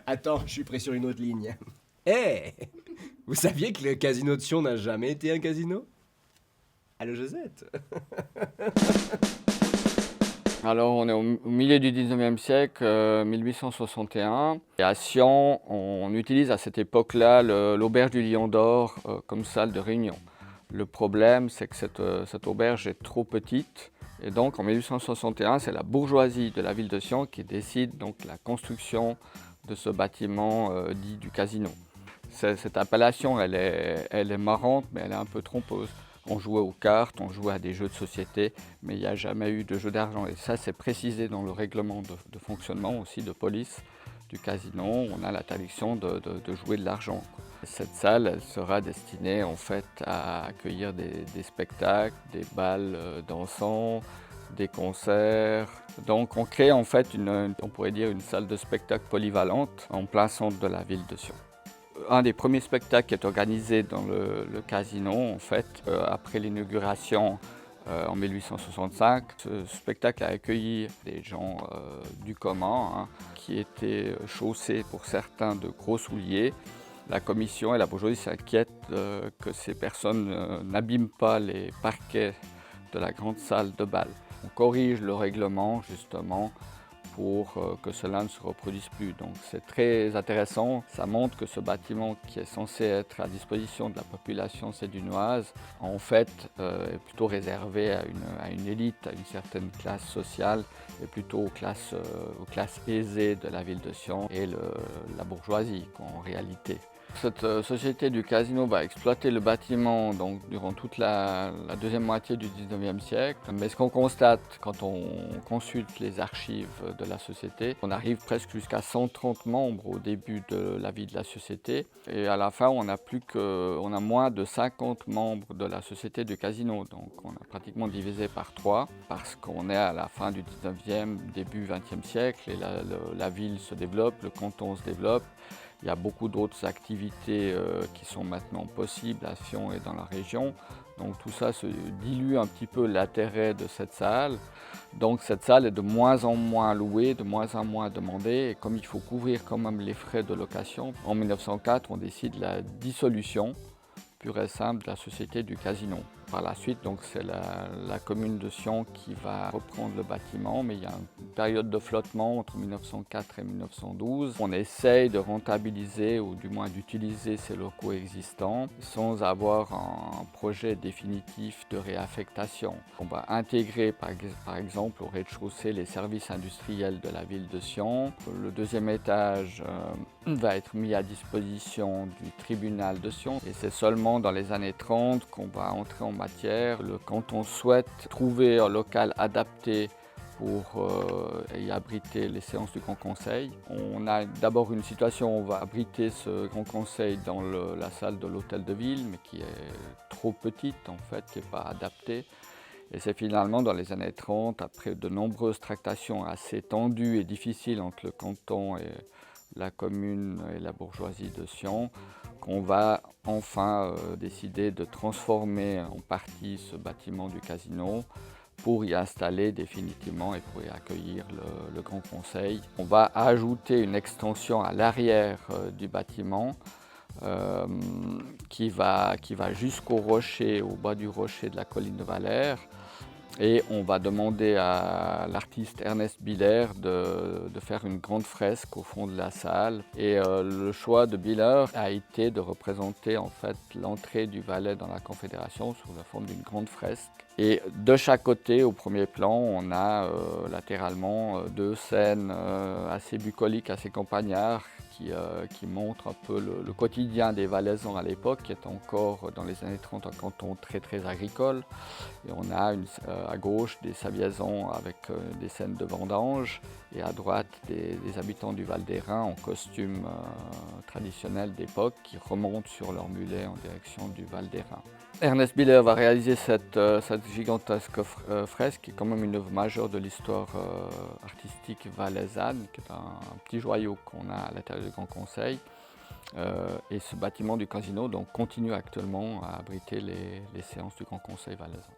Attends, je suis pris sur une autre ligne. Hé Vous saviez que le casino de Sion n'a jamais été un casino? Allô Josette? Alors, on est au milieu du 19e siècle, 1861. Et à Sion, on utilise à cette époque-là l'auberge du Lion d'Or comme salle de réunion. Le problème, c'est que cette auberge est trop petite. Et donc, en 1861, c'est la bourgeoisie de la ville de Sion qui décide donc la construction de ce bâtiment dit du casino. Cette appellation, elle est marrante, mais elle est un peu trompeuse. On jouait aux cartes, on jouait à des jeux de société, mais il n'y a jamais eu de jeu d'argent. Et ça, c'est précisé dans le règlement de fonctionnement aussi de police du casino. On a l'interdiction de jouer de l'argent. Cette salle, elle sera destinée en fait à accueillir des spectacles, des bals dansants, des concerts. Donc on crée en fait on pourrait dire une salle de spectacle polyvalente en plein centre de la ville de Sion. Un des premiers spectacles qui est organisé dans le casino, en fait, après l'inauguration en 1865. Ce spectacle a accueilli des gens du commun, hein, qui étaient chaussés pour certains de gros souliers. La commission et la bourgeoisie s'inquiètent que ces personnes n'abîment pas les parquets de la grande salle de bal. On corrige le règlement justement pour que cela ne se reproduise plus. Donc c'est très intéressant, ça montre que ce bâtiment qui est censé être à disposition de la population sédunoise, en fait est plutôt réservé à une élite, à une certaine classe sociale, et plutôt aux classes aisées de la ville de Sion et la bourgeoisie en réalité. Cette société du casino va exploiter le bâtiment donc, durant toute la deuxième moitié du 19e siècle. Mais ce qu'on constate quand on consulte les archives de la société, on arrive presque jusqu'à 130 membres au début de la vie de la société. Et à la fin, on a moins de 50 membres de la société du casino. Donc on a pratiquement divisé par 3 parce qu'on est à la fin du 19e, début 20e siècle et la ville se développe, le canton se développe. Il y a beaucoup d'autres activités qui sont maintenant possibles à Sion et dans la région. Donc tout ça se dilue un petit peu l'intérêt de cette salle. Donc cette salle est de moins en moins louée, de moins en moins demandée. Et comme il faut couvrir quand même les frais de location, en 1904, on décide la dissolution pure et simple de la société du casino. Par la suite, donc, c'est la commune de Sion qui va reprendre le bâtiment, mais il y a une période de flottement entre 1904 et 1912. On essaye de rentabiliser ou du moins d'utiliser ces locaux existants sans avoir un projet définitif de réaffectation. On va intégrer par exemple au rez-de-chaussée les services industriels de la ville de Sion. Le deuxième étage va être mis à disposition du tribunal de Sion et c'est seulement dans les années 30 qu'on va entrer en matière. Quand on souhaite trouver un local adapté pour y abriter les séances du Grand Conseil, on a d'abord une situation où on va abriter ce Grand Conseil dans la salle de l'hôtel de ville, mais qui est trop petite en fait, qui n'est pas adaptée. Et c'est finalement dans les années 30, après de nombreuses tractations assez tendues et difficiles entre le canton et la commune et la bourgeoisie de Sion, qu'on va enfin décider de transformer en partie ce bâtiment du casino pour y installer définitivement et pour y accueillir le Grand Conseil. On va ajouter une extension à l'arrière du bâtiment qui va jusqu'au rocher, au bas du rocher de la colline de Valère. Et on va demander à l'artiste Ernest Biller de faire une grande fresque au fond de la salle. Et le choix de Biller a été de représenter en fait l'entrée du Valais dans la Confédération sous la forme d'une grande fresque. Et de chaque côté, au premier plan, on a latéralement deux scènes assez bucoliques, assez campagnards, qui montrent un peu le quotidien des Valaisans à l'époque, qui est encore dans les années 30 un canton très très agricole. Et on a à gauche des Saviezans avec des scènes de vendanges et à droite des habitants du Val d'Airain en costume traditionnel d'époque qui remontent sur leur mulet en direction du Val d'Airain. Ernest Biller va réaliser cette gigantesque fresque, qui est quand même une œuvre majeure de l'histoire artistique valaisanne, qui est un petit joyau qu'on a à l'intérieur du Grand Conseil. Et ce bâtiment du casino donc, continue actuellement à abriter les séances du Grand Conseil valaisan.